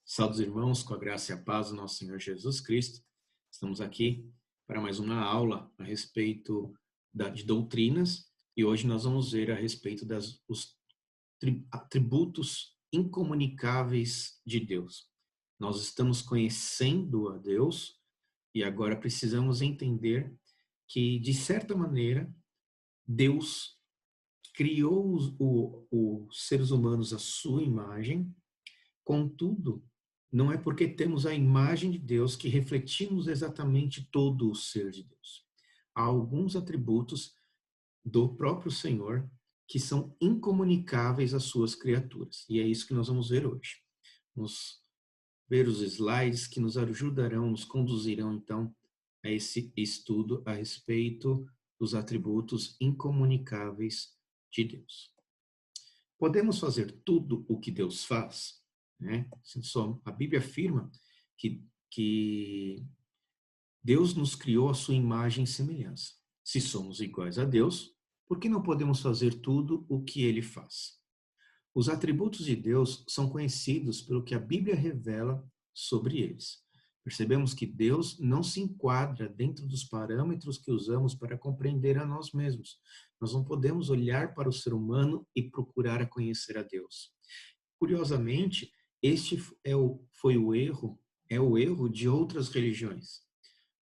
Salve, irmãos, com a graça e a paz do nosso Senhor Jesus Cristo. Estamos aqui para mais uma aula a respeito de doutrinas e hoje nós vamos ver a respeito dos atributos incomunicáveis de Deus. Nós estamos conhecendo a Deus e agora precisamos entender que, de certa maneira, Deus criou os seres humanos à sua imagem. Contudo, não é porque temos a imagem de Deus que refletimos exatamente todo o ser de Deus. Há alguns atributos do próprio Senhor que são incomunicáveis às suas criaturas. E é isso que nós vamos ver hoje. Vamos ver os slides que nos ajudarão, nos conduzirão então a esse estudo a respeito dos atributos incomunicáveis de Deus. Podemos fazer tudo o que Deus faz? Né? A Bíblia afirma que Deus nos criou à sua imagem e semelhança. Se somos iguais a Deus, por que não podemos fazer tudo o que Ele faz? Os atributos de Deus são conhecidos pelo que a Bíblia revela sobre eles. Percebemos que Deus não se enquadra dentro dos parâmetros que usamos para compreender a nós mesmos. Nós não podemos olhar para o ser humano e procurar a conhecer a Deus. Curiosamente, este foi o erro de outras religiões.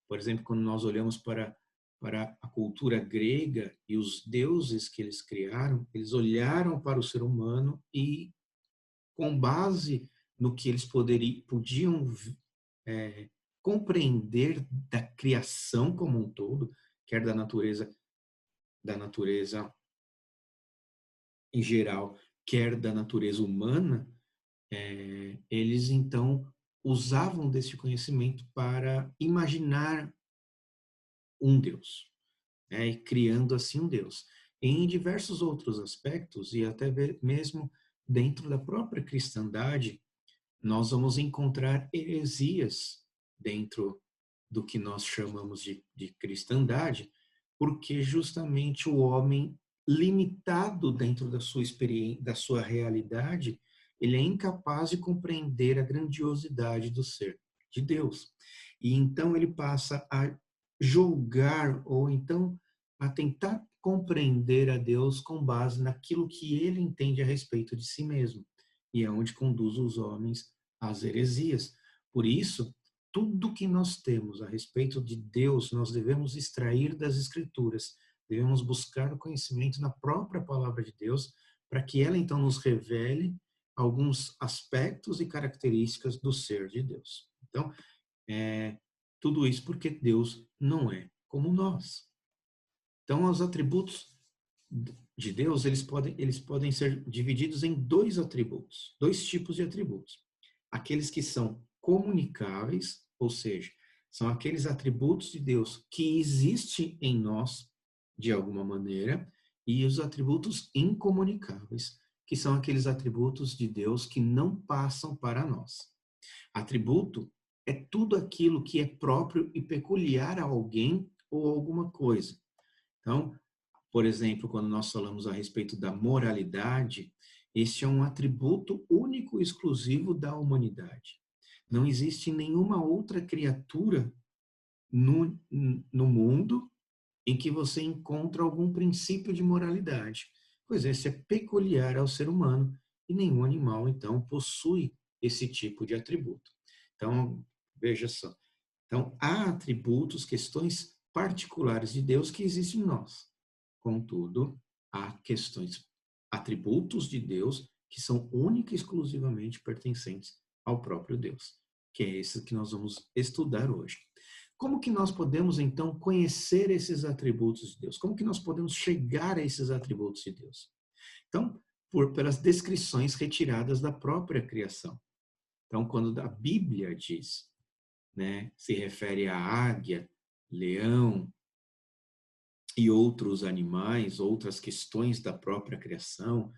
Por exemplo, quando nós olhamos para a cultura grega e os deuses que eles criaram, eles olharam para o ser humano e, com base no que eles podiam compreender da criação como um todo, quer da natureza em geral, quer da natureza humana, eles então usavam desse conhecimento para imaginar um Deus, e criando assim um Deus. Em diversos outros aspectos, e até mesmo dentro da própria cristandade, nós vamos encontrar heresias dentro do que nós chamamos de cristandade, porque justamente o homem limitado dentro da sua experiência, da sua realidade, ele é incapaz de compreender a grandiosidade do ser de Deus. E então ele passa a julgar ou então a tentar compreender a Deus com base naquilo que ele entende a respeito de si mesmo. E é onde conduz os homens às heresias. Por isso, tudo que nós temos a respeito de Deus, nós devemos extrair das Escrituras. Devemos buscar o conhecimento na própria palavra de Deus, para que ela então nos revele alguns aspectos e características do ser de Deus. Então, tudo isso porque Deus não é como nós. Então, os atributos de Deus, eles podem ser divididos em dois tipos de atributos. Aqueles que são comunicáveis, ou seja, são aqueles atributos de Deus que existem em nós de alguma maneira, e os atributos incomunicáveis, que são aqueles atributos de Deus que não passam para nós. Atributo é tudo aquilo que é próprio e peculiar a alguém ou alguma coisa. Então, por exemplo, quando nós falamos a respeito da moralidade, este é um atributo único e exclusivo da humanidade. Não existe nenhuma outra criatura no mundo em que você encontra algum princípio de moralidade, pois esse é peculiar ao ser humano e nenhum animal, então, possui esse tipo de atributo. Então, veja só. Então, há atributos, questões particulares de Deus que existem em nós. Contudo, há atributos de Deus que são única e exclusivamente pertencentes ao próprio Deus, que é esse que nós vamos estudar hoje. Como que nós podemos, então, conhecer esses atributos de Deus? Como que nós podemos chegar a esses atributos de Deus? Então, pelas descrições retiradas da própria criação. Então, quando a Bíblia diz, se refere à águia, leão e outros animais, outras questões da própria criação,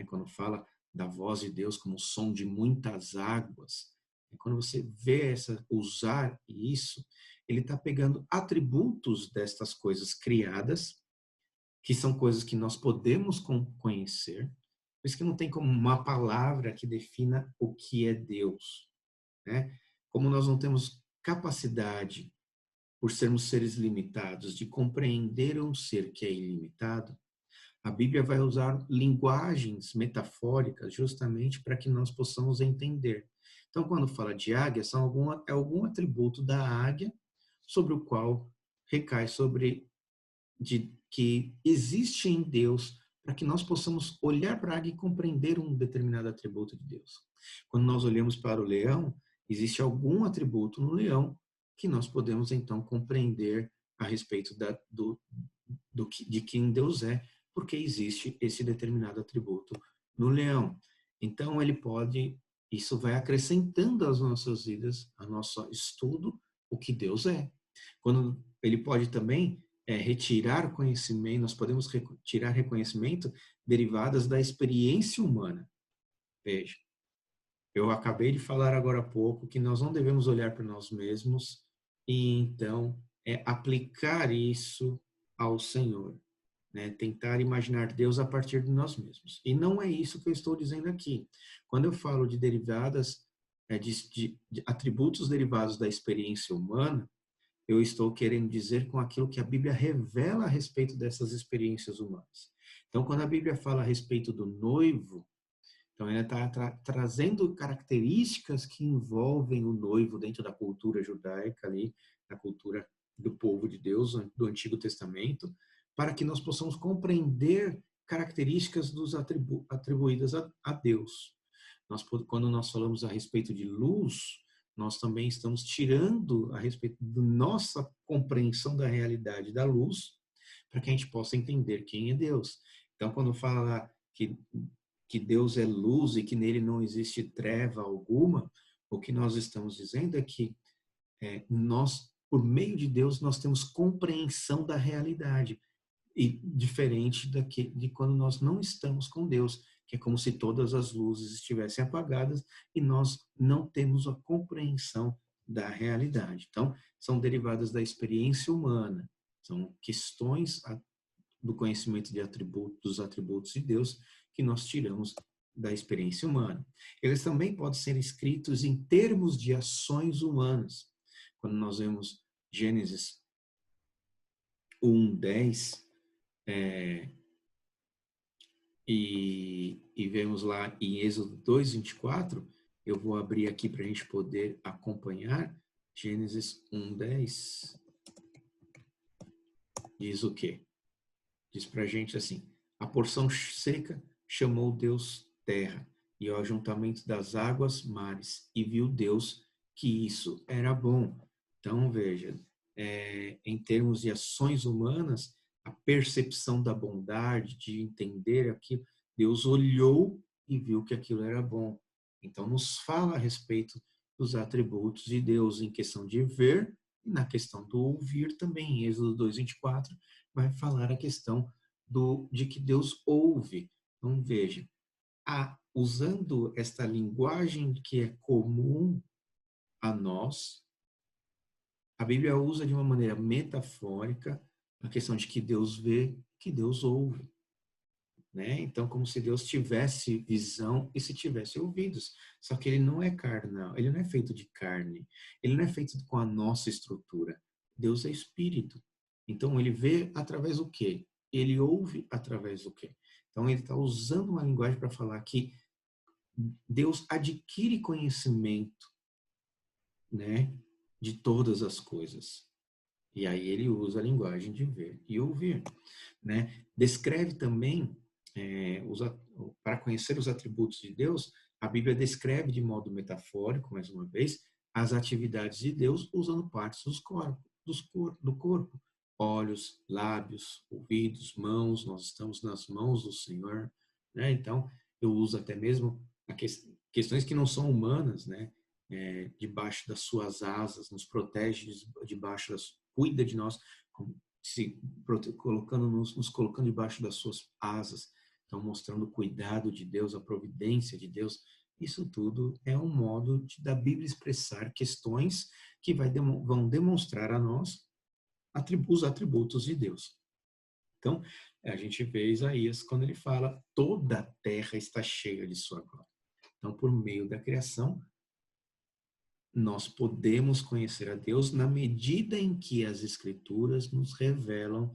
quando fala da voz de Deus como o som de muitas águas, quando você vê usar isso, ele está pegando atributos destas coisas criadas, que são coisas que nós podemos conhecer, por isso que não tem como uma palavra que defina o que é Deus. né? Como nós não temos capacidade, por sermos seres limitados, de compreender um ser que é ilimitado, a Bíblia vai usar linguagens metafóricas justamente para que nós possamos entender. Então, quando fala de águia, é algum atributo da águia sobre o qual recai sobre que existe em Deus para que nós possamos olhar para a águia e compreender um determinado atributo de Deus. Quando nós olhamos para o leão, existe algum atributo no leão que nós podemos então compreender a respeito de quem Deus é, porque existe esse determinado atributo no leão. Então isso vai acrescentando às nossas vidas, ao nosso estudo, o que Deus é. Quando ele pode também retirar conhecimento, nós podemos tirar reconhecimento derivadas da experiência humana. Veja, eu acabei de falar agora há pouco que nós não devemos olhar para nós mesmos e então aplicar isso ao Senhor, né? Tentar imaginar Deus a partir de nós mesmos. E não é isso que eu estou dizendo aqui. Quando eu falo de derivadas, de atributos derivados da experiência humana, eu estou querendo dizer com aquilo que a Bíblia revela a respeito dessas experiências humanas. Então, quando a Bíblia fala a respeito do noivo, então ela está trazendo características que envolvem o noivo dentro da cultura judaica ali, da cultura do povo de Deus do Antigo Testamento, para que nós possamos compreender características atribuídas a Deus. Quando nós falamos a respeito de luz, nós também estamos tirando a respeito da nossa compreensão da realidade da luz, para que a gente possa entender quem é Deus. Então, quando fala que Deus é luz e que nele não existe treva alguma, o que nós estamos dizendo é que nós, por meio de Deus, nós temos compreensão da realidade, e diferente de quando nós não estamos com Deus, que é como se todas as luzes estivessem apagadas e nós não temos a compreensão da realidade. Então, são derivadas da experiência humana, são questões do conhecimento dos atributos de Deus que nós tiramos da experiência humana. Eles também podem ser escritos em termos de ações humanas. Quando nós vemos Gênesis 1:10, e vemos lá em Êxodo 2:24, eu vou abrir aqui para a gente poder acompanhar. Gênesis 1:10 diz o quê? Diz para a gente assim: a porção seca chamou Deus terra, e ao ajuntamento das águas mares, e viu Deus que isso era bom. Então, veja, em termos de ações humanas, a percepção da bondade, de entender aquilo, Deus olhou e viu que aquilo era bom. Então, nos fala a respeito dos atributos de Deus em questão de ver e na questão do ouvir também. Em Êxodo 2:24 vai falar a questão de que Deus ouve. Então, veja, usando esta linguagem que é comum a nós, a Bíblia usa de uma maneira metafórica a questão de que Deus vê, que Deus ouve. Né? Então, como se Deus tivesse visão e se tivesse ouvidos. Só que ele não é carnal, ele não é feito de carne, ele não é feito com a nossa estrutura. Deus é espírito. Então, ele vê através do quê? Ele ouve através do quê? Então, ele está usando uma linguagem para falar que Deus adquire conhecimento, né, de todas as coisas. E aí ele usa a linguagem de ver e ouvir, né? Descreve também, para conhecer os atributos de Deus, a Bíblia descreve de modo metafórico, mais uma vez, as atividades de Deus usando partes do corpo. Olhos, lábios, ouvidos, mãos, nós estamos nas mãos do Senhor, né? Então, eu uso até mesmo questões que não são humanas, né? Debaixo das suas asas, nos protege debaixo cuida de nós, nos colocando debaixo das suas asas, então mostrando o cuidado de Deus, a providência de Deus. Isso tudo é um modo da Bíblia expressar questões que vão demonstrar a nós os atributos de Deus. Então, a gente vê Isaías quando ele fala: toda a terra está cheia de sua glória. Então, por meio da criação, nós podemos conhecer a Deus na medida em que as Escrituras nos revelam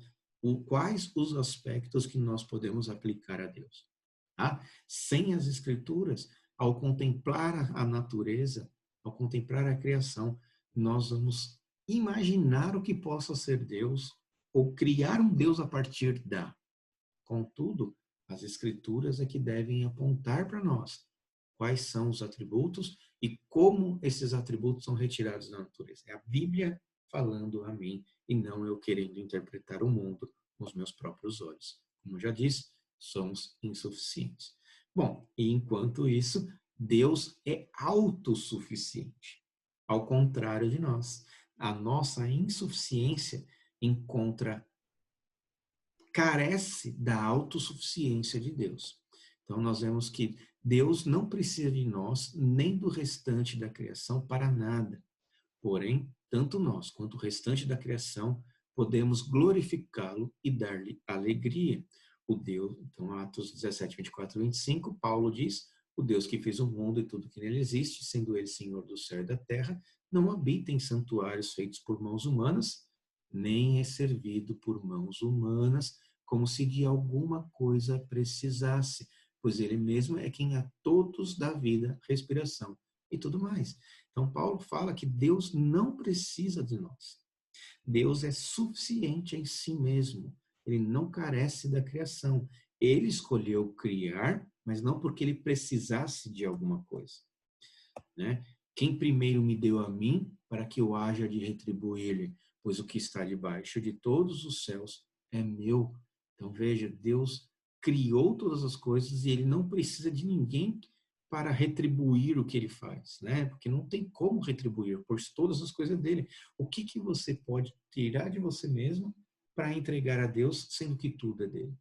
quais os aspectos que nós podemos aplicar a Deus. Tá? Sem as Escrituras, ao contemplar a natureza, ao contemplar a criação, nós vamos imaginar o que possa ser Deus ou criar um Deus a partir da. Contudo, as Escrituras é que devem apontar para nós quais são os atributos e como esses atributos são retirados da natureza. É a Bíblia falando a mim e não eu querendo interpretar o mundo com os meus próprios olhos. Como eu já disse, somos insuficientes. Bom, e enquanto isso, Deus é autossuficiente. Ao contrário de nós, a nossa insuficiência carece da autossuficiência de Deus. Então, nós vemos que Deus não precisa de nós, nem do restante da criação, para nada. Porém, tanto nós quanto o restante da criação podemos glorificá-lo e dar-lhe alegria. O Deus, então, Atos 17, 24 e 25, Paulo diz: o Deus que fez o mundo e tudo que nele existe, sendo ele Senhor do céu e da terra, não habita em santuários feitos por mãos humanas, nem é servido por mãos humanas, como se de alguma coisa precisasse, pois ele mesmo é quem a todos dá vida, respiração e tudo mais. Então, Paulo fala que Deus não precisa de nós. Deus é suficiente em si mesmo. Ele não carece da criação. Ele escolheu criar, mas não porque ele precisasse de alguma coisa, né? Quem primeiro me deu a mim, para que eu haja de retribuir-lhe, pois o que está debaixo de todos os céus é meu. Então veja, Deus criou todas as coisas e ele não precisa de ninguém para retribuir o que ele faz, né? Porque não tem como retribuir, pois todas as coisas dele. O que que você pode tirar de você mesmo para entregar a Deus, sendo que tudo é dele?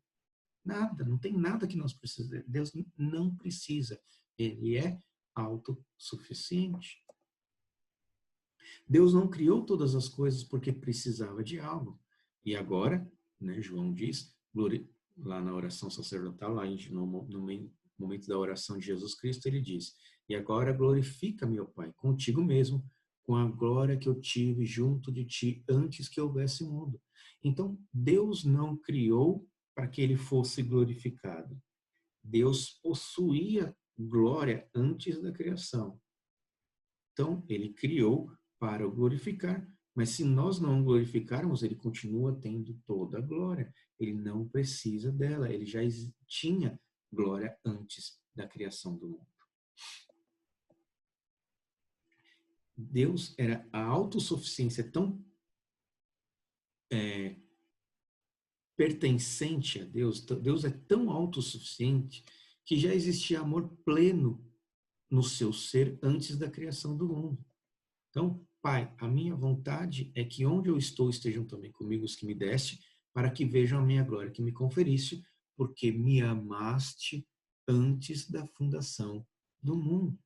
Nada, não tem nada que nós precisamos. Deus não precisa. Ele é autossuficiente. Deus não criou todas as coisas porque precisava de algo. E agora, né, João diz, lá na oração sacerdotal, lá no momento da oração de Jesus Cristo, ele diz: e agora glorifica, meu Pai, contigo mesmo, com a glória que eu tive junto de ti antes que houvesse mundo. Então, Deus não criou para que ele fosse glorificado. Deus possuía glória antes da criação. Então, ele criou para o glorificar, mas se nós não o glorificarmos, ele continua tendo toda a glória. Ele não precisa dela, ele já tinha glória antes da criação do mundo. Deus era a autossuficiência tão pertencente a Deus, Deus é tão autossuficiente que já existia amor pleno no seu ser antes da criação do mundo. Então, Pai, a minha vontade é que onde eu estou estejam também comigo os que me deste, para que vejam a minha glória que me conferiste, porque me amaste antes da fundação do mundo.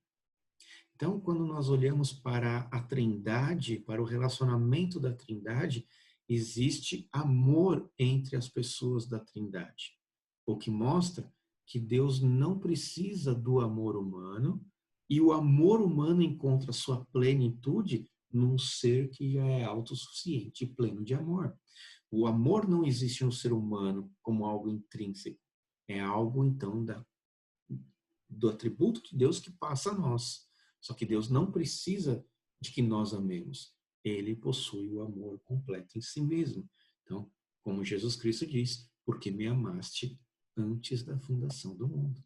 Então, quando nós olhamos para a Trindade, para o relacionamento da Trindade, existe amor entre as pessoas da Trindade, o que mostra que Deus não precisa do amor humano e o amor humano encontra sua plenitude num ser que já é autossuficiente e pleno de amor. O amor não existe no ser humano como algo intrínseco, é algo então do atributo de Deus que passa a nós. Só que Deus não precisa de que nós amemos. Ele possui o amor completo em si mesmo. Então, como Jesus Cristo diz, porque me amaste antes da fundação do mundo.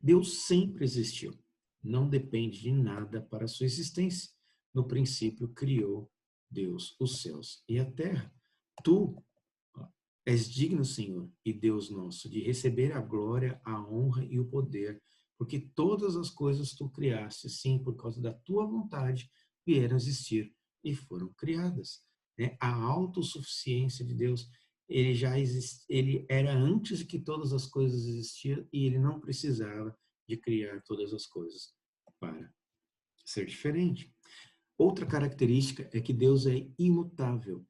Deus sempre existiu. Não depende de nada para a sua existência. No princípio, criou Deus os céus e a terra. Tu és digno, Senhor, e Deus nosso, de receber a glória, a honra e o poder, porque todas as coisas tu criaste, sim, por causa da tua vontade, vieram a existir e foram criadas. Né? A autossuficiência de Deus, ele já ele era antes de que todas as coisas existiam e ele não precisava de criar todas as coisas para ser diferente. Outra característica é que Deus é imutável.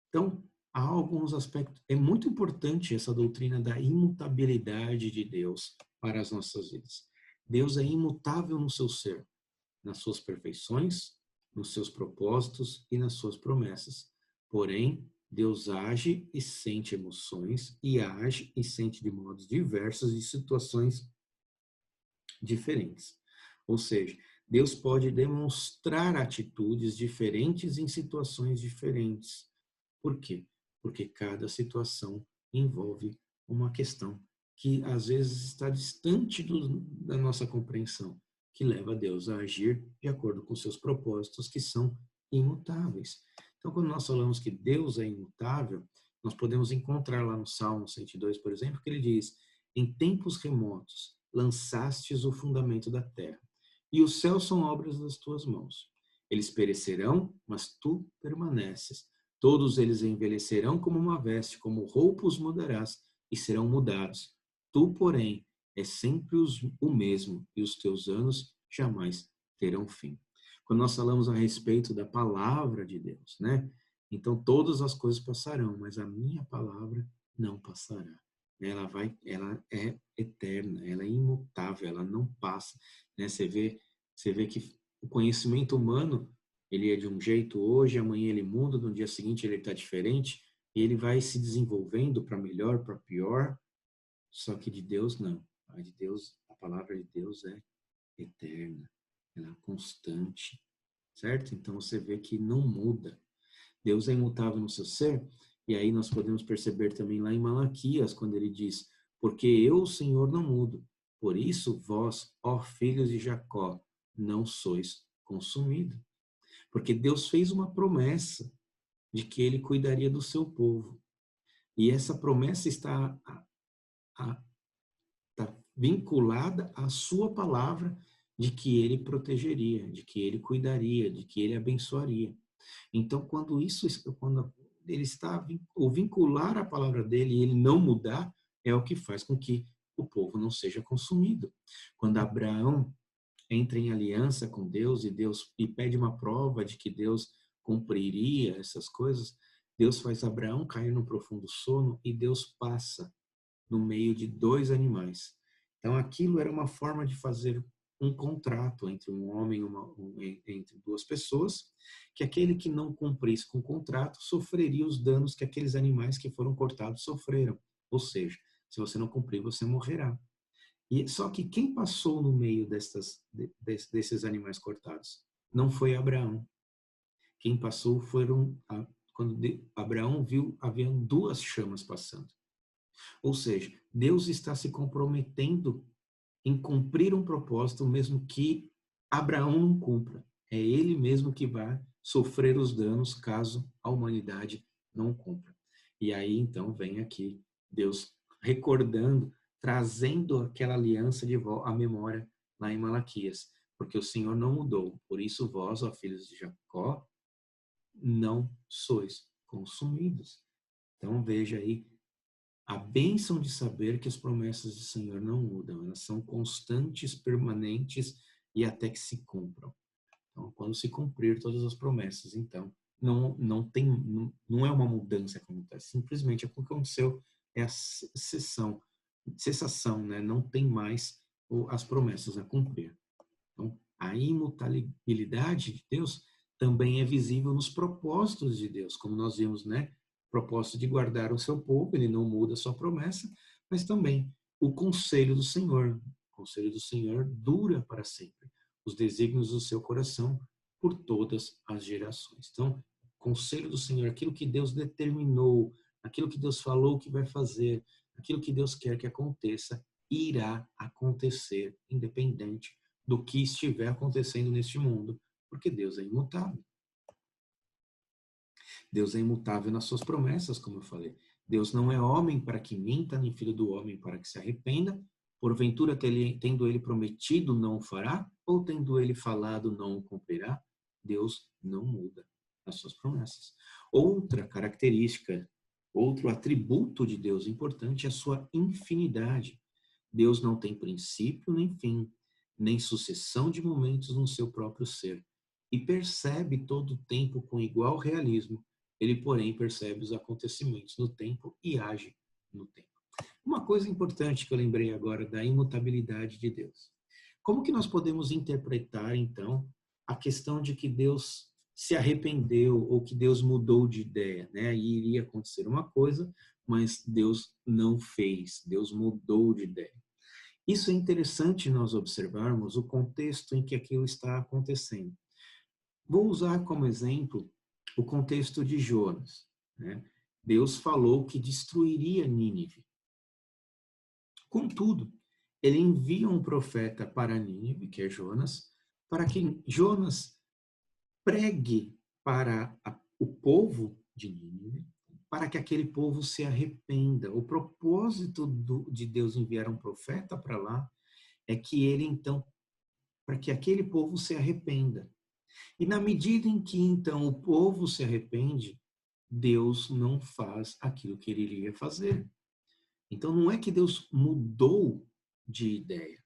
Então, há alguns aspectos. É muito importante essa doutrina da imutabilidade de Deus para as nossas vidas. Deus é imutável no seu ser, nas suas perfeições, nos seus propósitos e nas suas promessas. Porém, Deus age e sente emoções, e age e sente de modos diversos e situações diferentes. Ou seja, Deus pode demonstrar atitudes diferentes em situações diferentes. Por quê? Porque cada situação envolve uma questão que às vezes está distante da nossa compreensão, que leva Deus a agir de acordo com seus propósitos que são imutáveis. Então, quando nós falamos que Deus é imutável, nós podemos encontrar lá no Salmo 102, por exemplo, que ele diz: em tempos remotos lançastes o fundamento da terra, e os céus são obras das tuas mãos. Eles perecerão, mas tu permaneces. Todos eles envelhecerão como uma veste, como roupa os mudarás, e serão mudados. Tu, porém, és sempre o mesmo, e os teus anos jamais terão fim. Quando nós falamos a respeito da palavra de Deus, né? Então todas as coisas passarão, mas a minha palavra não passará. Ela é eterna, ela é imutável, ela não passa, né? Você vê que o conhecimento humano, ele é de um jeito hoje, amanhã ele muda, no dia seguinte ele está diferente, e ele vai se desenvolvendo para melhor, para pior, só que de Deus não. A de Deus, a palavra de Deus é eterna, ela é constante, certo? Então você vê que não muda. Deus é imutável no seu ser, e aí nós podemos perceber também lá em Malaquias, quando ele diz: porque eu, o Senhor, não mudo. Por isso vós, ó filhos de Jacó, não sois consumidos. Porque Deus fez uma promessa de que ele cuidaria do seu povo. E essa promessa está vinculada à sua palavra de que ele protegeria, de que ele cuidaria, de que ele abençoaria. Então, quando ele está, o vincular a palavra dele e ele não mudar, é o que faz com que o povo não seja consumido. Quando Abraão entra em aliança com Deus e pede uma prova de que Deus cumpriria essas coisas, Deus faz Abraão cair num profundo sono e Deus passa no meio de dois animais. Então, aquilo era uma forma de fazer um contrato entre um homem entre duas pessoas, que aquele que não cumprisse com o contrato sofreria os danos que aqueles animais que foram cortados sofreram. Ou seja, se você não cumprir, você morrerá. E só que quem passou no meio desses animais cortados não foi Abraão. Quem passou quando Abraão viu, havia duas chamas passando. Ou seja, Deus está se comprometendo em cumprir um propósito, mesmo que Abraão não cumpra. É ele mesmo que vai sofrer os danos caso a humanidade não cumpra. E aí, então, vem aqui Deus recordando, trazendo aquela aliança de volta à memória lá em Malaquias. Porque o Senhor não mudou. Por isso, vós, ó filhos de Jacó, não sois consumidos. Então, veja aí a bênção de saber que as promessas do Senhor não mudam, elas são constantes, permanentes e até que se cumpram. Então, quando se cumprir todas as promessas, então, não é uma mudança que acontece, simplesmente o que aconteceu é a cessação, né? Não tem mais as promessas a cumprir. Então, a imutabilidade de Deus também é visível nos propósitos de Deus, como nós vimos, né? Propósito de guardar o seu povo, ele não muda a sua promessa, mas também o conselho do Senhor. O conselho do Senhor dura para sempre. Os desígnios do seu coração por todas as gerações. Então, o conselho do Senhor, aquilo que Deus determinou, aquilo que Deus falou que vai fazer, aquilo que Deus quer que aconteça, irá acontecer, independente do que estiver acontecendo neste mundo, porque Deus é imutável. Deus é imutável nas suas promessas, como eu falei. Deus não é homem para que minta, nem filho do homem para que se arrependa. Porventura, tendo ele prometido, não o fará? Ou tendo ele falado, não o cumprirá? Deus não muda as suas promessas. Outra característica, outro atributo de Deus importante é a sua infinidade. Deus não tem princípio nem fim, nem sucessão de momentos no seu próprio ser. E percebe todo o tempo com igual realismo. Ele, porém, percebe os acontecimentos no tempo e age no tempo. Uma coisa importante que eu lembrei agora da imutabilidade de Deus. Como que nós podemos interpretar, então, a questão de que Deus se arrependeu ou que Deus mudou de ideia, né? E iria acontecer uma coisa, mas Deus não fez, Deus mudou de ideia. Isso é interessante nós observarmos o contexto em que aquilo está acontecendo. Vou usar como exemplo o contexto de Jonas, né? Deus falou que destruiria Nínive. Contudo, ele envia um profeta para Nínive, que é Jonas, para que Jonas pregue para o povo de Nínive, para que aquele povo se arrependa. O propósito de Deus enviar um profeta para lá é que ele, então, para que aquele povo se arrependa. E na medida em que, então, o povo se arrepende, Deus não faz aquilo que ele iria fazer. Então, não é que Deus mudou de ideia.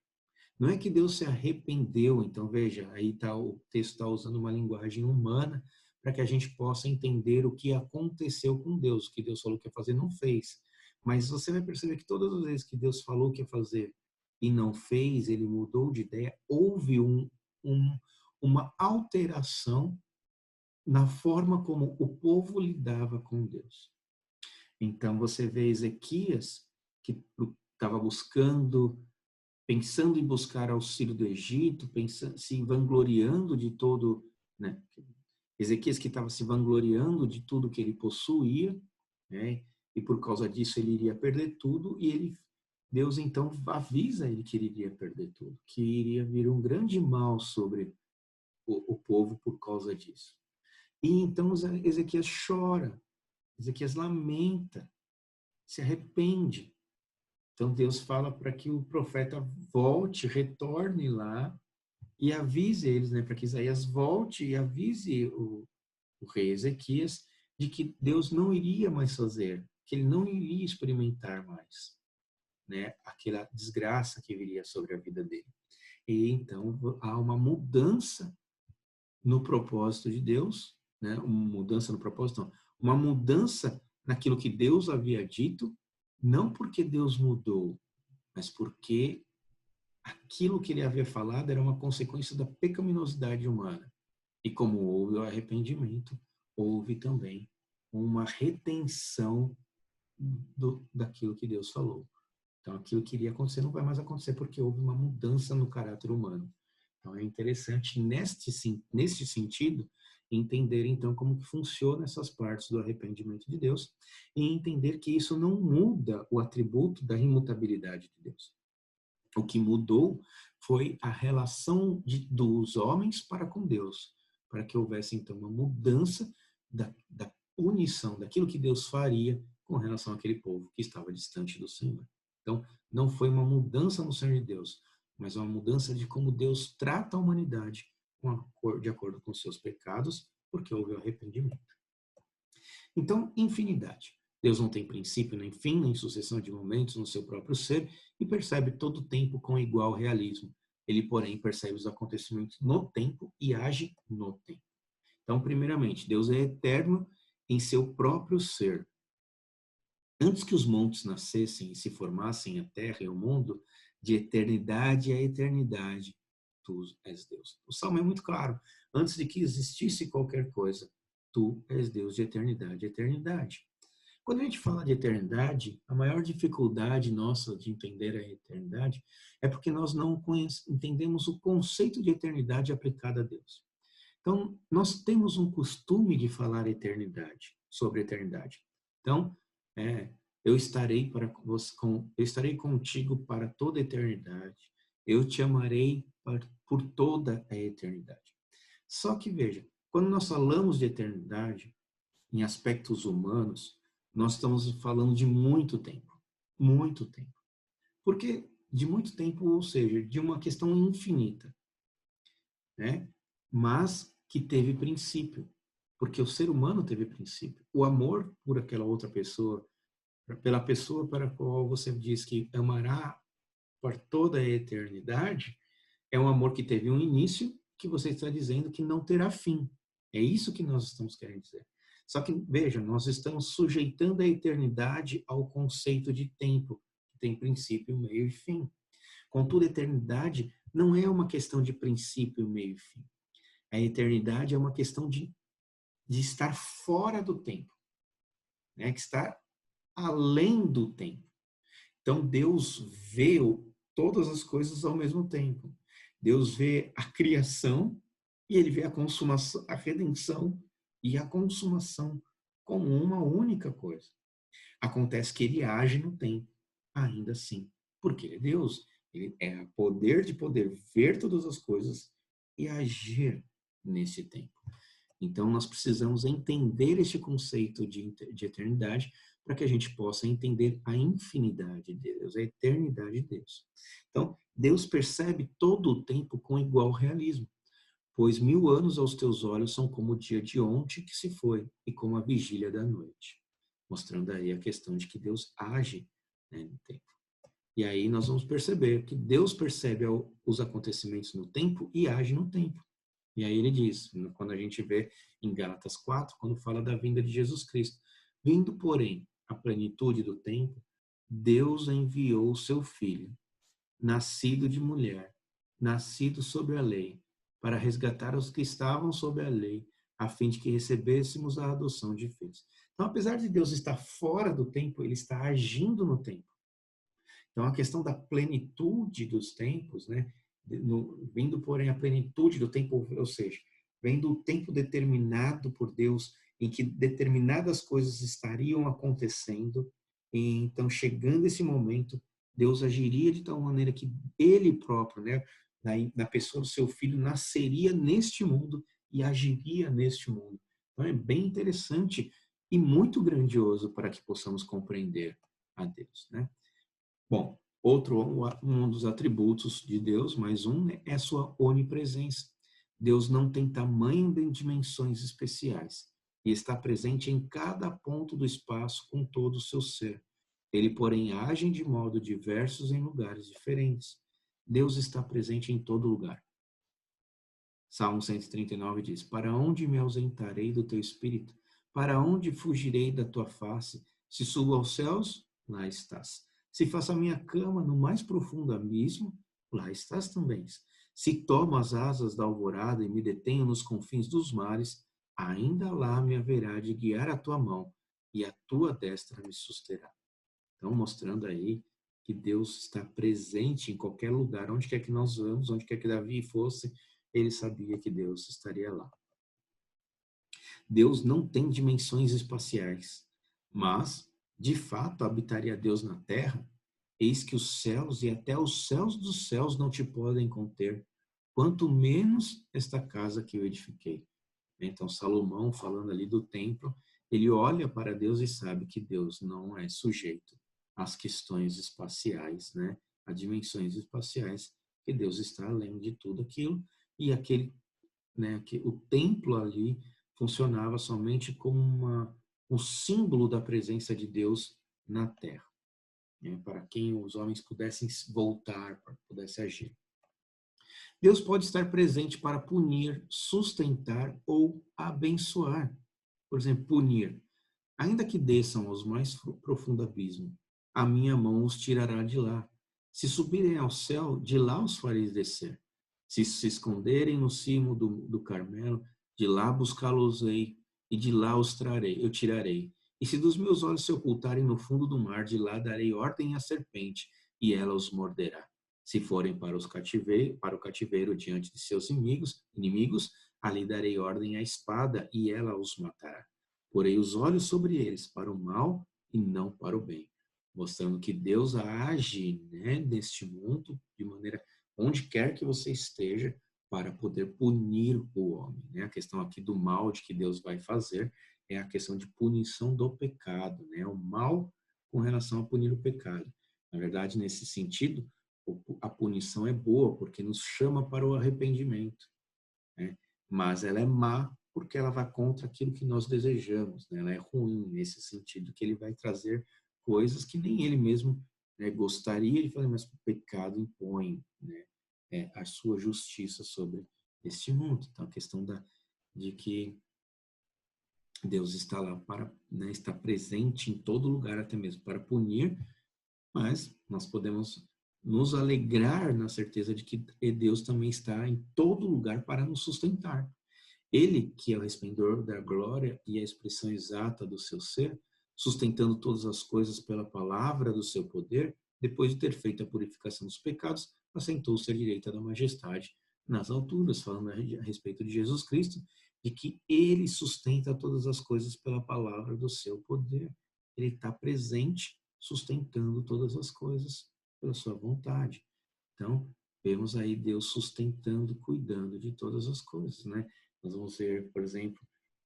Não é que Deus se arrependeu. Então, veja, aí o texto está usando uma linguagem humana para que a gente possa entender o que aconteceu com Deus. O que Deus falou que ia fazer, não fez. Mas você vai perceber que todas as vezes que Deus falou que ia fazer e não fez, ele mudou de ideia, houve uma alteração na forma como o povo lidava com Deus. Então, você vê Ezequias, que estava pensando em buscar auxílio do Egito, pensando, se vangloriando de todo, né? Ezequias que estava se vangloriando de tudo que ele possuía, né? E por causa disso ele iria perder tudo, e Deus então avisa ele que ele iria perder tudo, que iria vir um grande mal sobre o povo por causa disso. E então Ezequias chora, Ezequias lamenta, se arrepende. Então Deus fala para que o profeta volte, retorne lá e avise eles, né, para que Isaías volte e avise o rei Ezequias de que Deus não iria mais fazer, que ele não iria experimentar mais, né, aquela desgraça que viria sobre a vida dele. E então há uma mudança no propósito de Deus, né, uma mudança no propósito, não, uma mudança naquilo que Deus havia dito, não porque Deus mudou, mas porque aquilo que ele havia falado era uma consequência da pecaminosidade humana. E como houve o arrependimento, houve também uma retenção daquilo que Deus falou. Então, aquilo que iria acontecer não vai mais acontecer porque houve uma mudança no caráter humano. Então, é interessante, neste sentido, entender, então, como que funciona essas partes do arrependimento de Deus e entender que isso não muda o atributo da imutabilidade de Deus. O que mudou foi a relação dos homens para com Deus, para que houvesse, então, uma mudança da punição, daquilo que Deus faria com relação àquele povo que estava distante do Senhor. Então, não foi uma mudança no ser de Deus, mas uma mudança de como Deus trata a humanidade de acordo com seus pecados, porque houve o arrependimento. Então, infinidade. Deus não tem princípio, nem fim, nem sucessão de momentos no seu próprio ser e percebe todo o tempo com igual realismo. Ele, porém, percebe os acontecimentos no tempo e age no tempo. Então, primeiramente, Deus é eterno em seu próprio ser. Antes que os montes nascessem e se formassem a terra e o mundo, de eternidade a eternidade, tu és Deus. O Salmo é muito claro. Antes de que existisse qualquer coisa, tu és Deus de eternidade a eternidade. Quando a gente fala de eternidade, a maior dificuldade nossa de entender a eternidade é porque nós não entendemos o conceito de eternidade aplicado a Deus. Então, nós temos um costume de falar eternidade, sobre eternidade. Então, eu estarei contigo para toda a eternidade. Eu te amarei por toda a eternidade. Só que veja, quando nós falamos de eternidade em aspectos humanos, nós estamos falando de muito tempo. Muito tempo. Porque de muito tempo, ou seja, de uma questão infinita, né? Mas que teve princípio. Porque o ser humano teve princípio. O amor por aquela outra pessoa, pela pessoa para a qual você diz que amará por toda a eternidade, é um amor que teve um início, que você está dizendo que não terá fim. É isso que nós estamos querendo dizer. Só que, veja, nós estamos sujeitando a eternidade ao conceito de tempo, que tem princípio, meio e fim. Contudo, a eternidade não é uma questão de princípio, meio e fim. A eternidade é uma questão de estar fora do tempo, né? Que está além do tempo. Então, Deus vê todas as coisas ao mesmo tempo. Deus vê a criação e ele vê a consumação, a redenção e a consumação como uma única coisa. Acontece que ele age no tempo, ainda assim, porque ele é Deus. Ele é o poder de poder ver todas as coisas e agir nesse tempo. Então, nós precisamos entender este conceito de eternidade para que a gente possa entender a infinidade de Deus, a eternidade de Deus. Então, Deus percebe todo o tempo com igual realismo, pois 1000 anos aos teus olhos são como o dia de ontem que se foi e como a vigília da noite. Mostrando aí a questão de que Deus age, né, no tempo. E aí nós vamos perceber que Deus percebe os acontecimentos no tempo e age no tempo. E aí ele diz, quando a gente vê em Gálatas 4, quando fala da vinda de Jesus Cristo. Vindo, porém, a plenitude do tempo, Deus enviou o seu Filho, nascido de mulher, nascido sobre a lei, para resgatar os que estavam sob a lei, a fim de que recebêssemos a adoção de filhos. Então, apesar de Deus estar fora do tempo, ele está agindo no tempo. Então, a questão da plenitude dos tempos, né? Vindo, porém, a plenitude do tempo, ou seja, vendo o tempo determinado por Deus, em que determinadas coisas estariam acontecendo, e então, chegando esse momento, Deus agiria de tal maneira que Ele próprio, né, na pessoa do seu Filho, nasceria neste mundo e agiria neste mundo. Então, é bem interessante e muito grandioso para que possamos compreender a Deus, né? Bom, um dos atributos de Deus, mais um, né, é a sua onipresença. Deus não tem tamanho nem dimensões especiais e está presente em cada ponto do espaço com todo o seu ser. Ele, porém, age de modo diversos em lugares diferentes. Deus está presente em todo lugar. Salmo 139 diz: Para onde me ausentarei do teu espírito? Para onde fugirei da tua face? Se subo aos céus, lá estás. Se faço a minha cama no mais profundo abismo, lá estás também. Se tomo as asas da alvorada e me detenho nos confins dos mares, ainda lá me haverá de guiar a tua mão e a tua destra me susterá. Então, mostrando aí que Deus está presente em qualquer lugar, onde quer que nós vamos, onde quer que Davi fosse, ele sabia que Deus estaria lá. Deus não tem dimensões espaciais, mas, de fato, habitaria Deus na terra? Eis que os céus e até os céus dos céus não te podem conter, quanto menos esta casa que eu edifiquei. Então, Salomão, falando ali do templo, ele olha para Deus e sabe que Deus não é sujeito às questões espaciais, né? A dimensões espaciais, que Deus está além de tudo aquilo, e aquele, né, que o templo ali funcionava somente como um símbolo da presença de Deus na terra, né, para quem os homens pudessem voltar, para pudessem agir. Deus pode estar presente para punir, sustentar ou abençoar. Por exemplo, punir. Ainda que desçam aos mais profundo abismo, a minha mão os tirará de lá. Se subirem ao céu, de lá os farei descer. Se se esconderem no cimo do Carmelo, de lá buscá-los-ei, e de lá os trarei, eu tirarei. E se dos meus olhos se ocultarem no fundo do mar, de lá darei ordem à serpente, e ela os morderá. Se forem para o cativeiro diante de seus inimigos, ali darei ordem à espada, e ela os matará. Porei os olhos sobre eles para o mal e não para o bem, mostrando que Deus age, né, neste mundo de maneira onde quer que você esteja para poder punir o homem, né? A questão aqui do mal de que Deus vai fazer é a questão de punição do pecado, né? O mal com relação a punir o pecado. Na verdade, nesse sentido, a punição é boa porque nos chama para o arrependimento, né? Mas ela é má porque ela vai contra aquilo que nós desejamos, né? Ela é ruim nesse sentido que ele vai trazer coisas que nem ele mesmo, né, gostaria de fazer, mas o pecado impõe, né, a sua justiça sobre este mundo. Então, a questão de que Deus está lá para, né, estar presente em todo lugar, até mesmo para punir, mas nós podemos nos alegrar na certeza de que Deus também está em todo lugar para nos sustentar. Ele, que é o resplendor da glória e a expressão exata do seu ser, sustentando todas as coisas pela palavra do seu poder, depois de ter feito a purificação dos pecados, assentou-se à direita da majestade nas alturas, falando a respeito de Jesus Cristo, de que ele sustenta todas as coisas pela palavra do seu poder. Ele está presente, sustentando todas as coisas pela sua vontade. Então, vemos aí Deus sustentando, cuidando de todas as coisas, né? Nós vamos ver, por exemplo,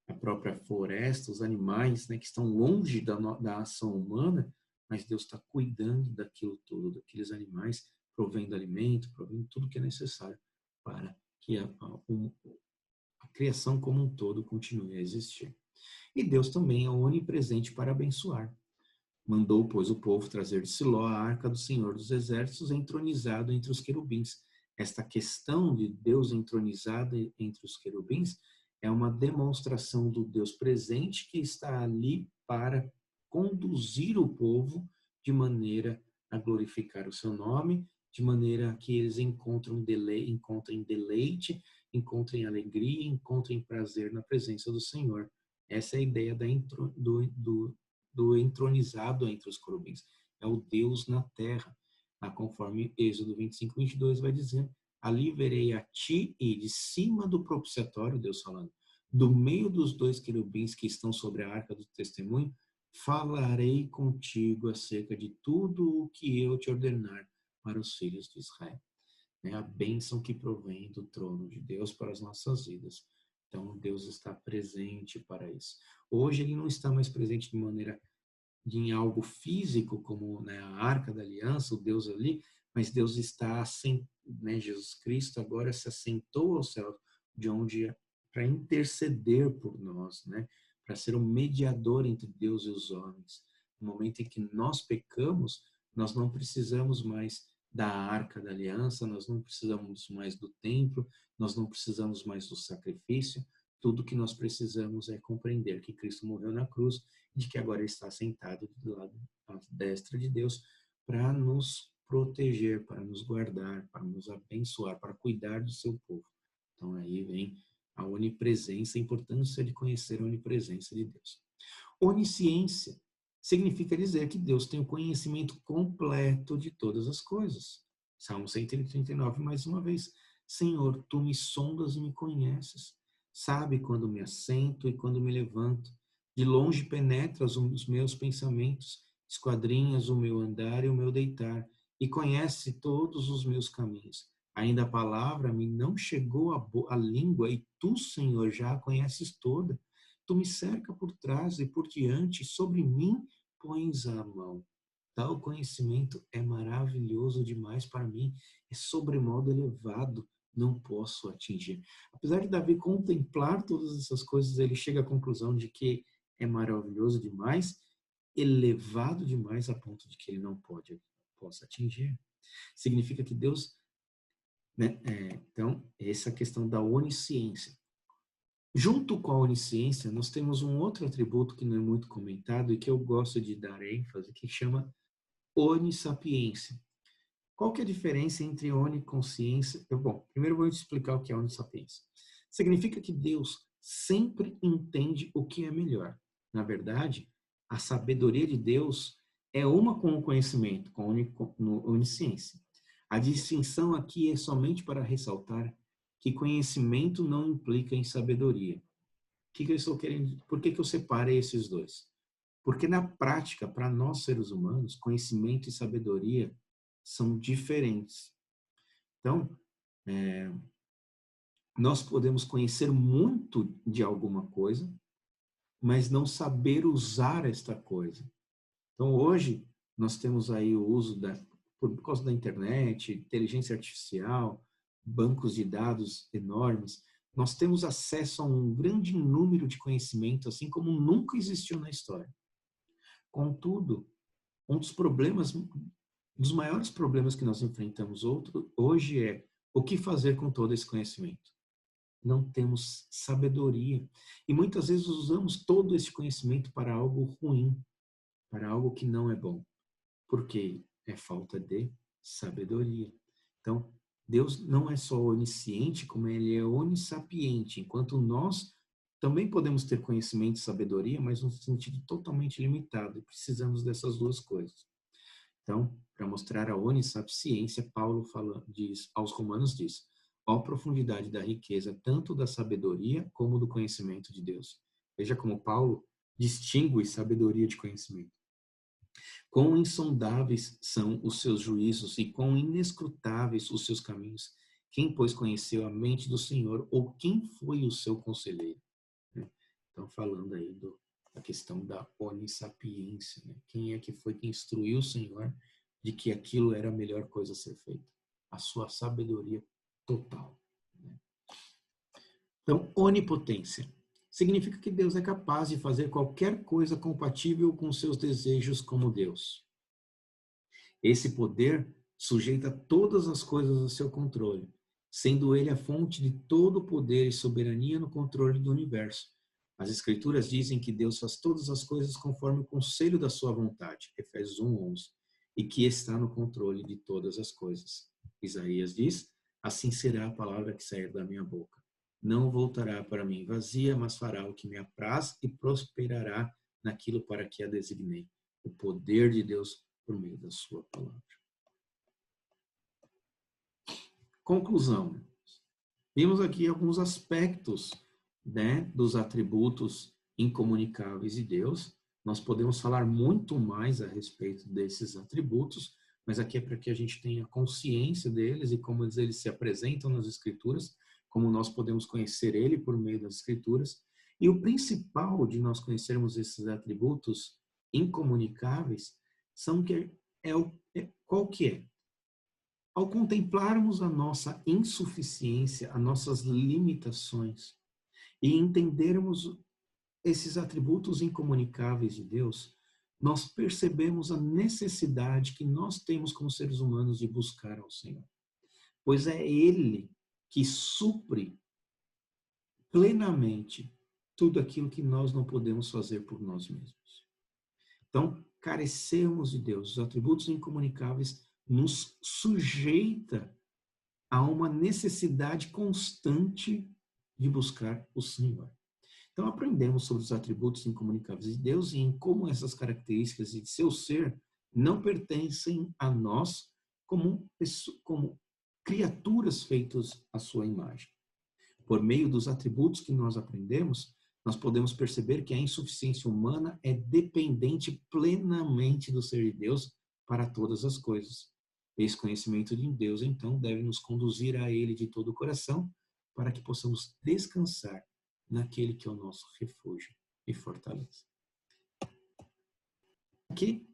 a própria floresta, os animais, né, que estão longe da ação humana, mas Deus está cuidando daquilo tudo, daqueles animais, provendo alimento, provendo tudo que é necessário para que a criação como um todo continue a existir. E Deus também é onipresente para abençoar. Mandou, pois, o povo trazer de Siló a arca do Senhor dos Exércitos, entronizado entre os querubins. Esta questão de Deus entronizado entre os querubins é uma demonstração do Deus presente que está ali para conduzir o povo de maneira a glorificar o seu nome, de maneira que eles encontrem deleite, encontrem alegria, encontrem prazer na presença do Senhor. Essa é a ideia do entronizado entre os querubins. É o Deus na terra. Conforme Êxodo 25, 22 vai dizer, ali verei a ti e de cima do propiciatório, Deus falando, do meio dos dois querubins que estão sobre a arca do testemunho, falarei contigo acerca de tudo o que eu te ordenar para os filhos de Israel. É a bênção que provém do trono de Deus para as nossas vidas. Então, Deus está presente para isso. Hoje, ele não está mais presente de maneira em algo físico, como, né, a Arca da Aliança, o Deus ali, mas Deus está, né, Jesus Cristo agora se assentou ao céu, de onde para interceder por nós, né, para ser um mediador entre Deus e os homens. No momento em que nós pecamos, nós não precisamos mais da Arca da Aliança, nós não precisamos mais do templo, nós não precisamos mais do sacrifício. Tudo que nós precisamos é compreender que Cristo morreu na cruz, de que agora ele está sentado do lado à destra de Deus para nos proteger, para nos guardar, para nos abençoar, para cuidar do seu povo. Então aí vem a onipresença, a importância de conhecer a onipresença de Deus. Onisciência significa dizer que Deus tem o conhecimento completo de todas as coisas. Salmo 139, mais uma vez. Senhor, tu me sondas e me conheces. Sabe quando me assento e quando me levanto. De longe penetras os meus pensamentos, esquadrinhas o meu andar e o meu deitar, e conhece todos os meus caminhos. Ainda a palavra me não chegou à língua, e tu, Senhor, já a conheces toda. Tu me cerca por trás e por diante, sobre mim pões a mão. Tal conhecimento é maravilhoso demais para mim, é sobremodo elevado, não posso atingir. Apesar de Davi contemplar todas essas coisas, ele chega à conclusão de que é maravilhoso demais, elevado demais a ponto de que ele não possa atingir. Significa que Deus, né, então, essa questão da onisciência. Junto com a onisciência, nós temos um outro atributo que não é muito comentado e que eu gosto de dar ênfase, que chama onissapiência. Qual que é a diferença entre oniconsciência? Bom, primeiro eu vou te explicar o que é onissapiência. Significa que Deus sempre entende o que é melhor. Na verdade, a sabedoria de Deus é uma com o conhecimento, com a onisciência. A distinção aqui é somente para ressaltar que conhecimento não implica em sabedoria. Que eu estou querendo? Por que eu separei esses dois? Porque na prática, para nós seres humanos, conhecimento e sabedoria são diferentes. Então, nós podemos conhecer muito de alguma coisa, mas não saber usar esta coisa. Então, hoje, nós temos aí o uso por causa da internet, inteligência artificial, bancos de dados enormes, nós temos acesso a um grande número de conhecimento, assim como nunca existiu na história. Contudo, um dos maiores problemas que nós enfrentamos hoje é o que fazer com todo esse conhecimento. Não temos sabedoria. E muitas vezes usamos todo esse conhecimento para algo ruim, para algo que não é bom. Porque é falta de sabedoria. Então, Deus não é só onisciente, como ele é onissapiente, enquanto nós também podemos ter conhecimento e sabedoria, mas num sentido totalmente limitado, e precisamos dessas duas coisas. Então, para mostrar a onissapiência, Paulo aos Romanos diz: ó profundidade da riqueza, tanto da sabedoria como do conhecimento de Deus. Veja como Paulo distingue sabedoria de conhecimento. Quão insondáveis são os seus juízos e quão inescrutáveis os seus caminhos. Quem, pois, conheceu a mente do Senhor, ou quem foi o seu conselheiro? Então, falando aí da questão da onissapiência. Né? Quem é que foi que instruiu o Senhor de que aquilo era a melhor coisa a ser feita? A sua sabedoria total. Né? Então, onipotência. Significa que Deus é capaz de fazer qualquer coisa compatível com seus desejos como Deus. Esse poder sujeita todas as coisas ao seu controle, sendo ele a fonte de todo o poder e soberania no controle do universo. As Escrituras dizem que Deus faz todas as coisas conforme o conselho da sua vontade, Efésios 1:11, e que está no controle de todas as coisas. Isaías diz: assim será a palavra que sair da minha boca. Não voltará para mim vazia, mas fará o que me apraz e prosperará naquilo para que a designei. O poder de Deus por meio da sua palavra. Conclusão. Vimos aqui alguns aspectos, né, dos atributos incomunicáveis de Deus. Nós podemos falar muito mais a respeito desses atributos, mas aqui é para que a gente tenha consciência deles e como eles se apresentam nas Escrituras, como nós podemos conhecer ele por meio das Escrituras. E o principal de nós conhecermos esses atributos incomunicáveis são qual que é? Ao contemplarmos a nossa insuficiência, as nossas limitações e entendermos esses atributos incomunicáveis de Deus, nós percebemos a necessidade que nós temos como seres humanos de buscar ao Senhor. Pois é Ele que supre plenamente tudo aquilo que nós não podemos fazer por nós mesmos. Então, carecemos de Deus. Os atributos incomunicáveis nos sujeita a uma necessidade constante de buscar o Senhor. Então, aprendemos sobre os atributos incomunicáveis de Deus e em como essas características de seu ser não pertencem a nós como criaturas feitas à sua imagem. Por meio dos atributos que nós aprendemos, nós podemos perceber que a insuficiência humana é dependente plenamente do ser de Deus para todas as coisas. Esse conhecimento de Deus, então, deve nos conduzir a Ele de todo o coração, para que possamos descansar naquele que é o nosso refúgio e fortaleza. Aqui,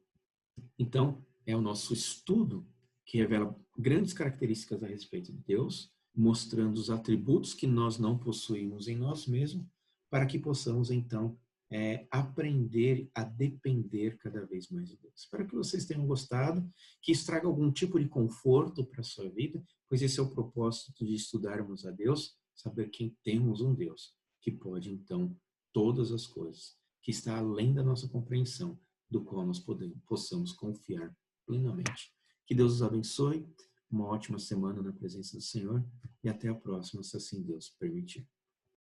então, é o nosso estudo que revela grandes características a respeito de Deus, mostrando os atributos que nós não possuímos em nós mesmos, para que possamos, então, aprender a depender cada vez mais de Deus. Espero que vocês tenham gostado, que isso traga algum tipo de conforto para a sua vida, pois esse é o propósito de estudarmos a Deus, saber que temos um Deus que pode, então, todas as coisas, que está além da nossa compreensão, do qual nós possamos confiar plenamente. Que Deus os abençoe, uma ótima semana na presença do Senhor e até a próxima, se assim Deus permitir.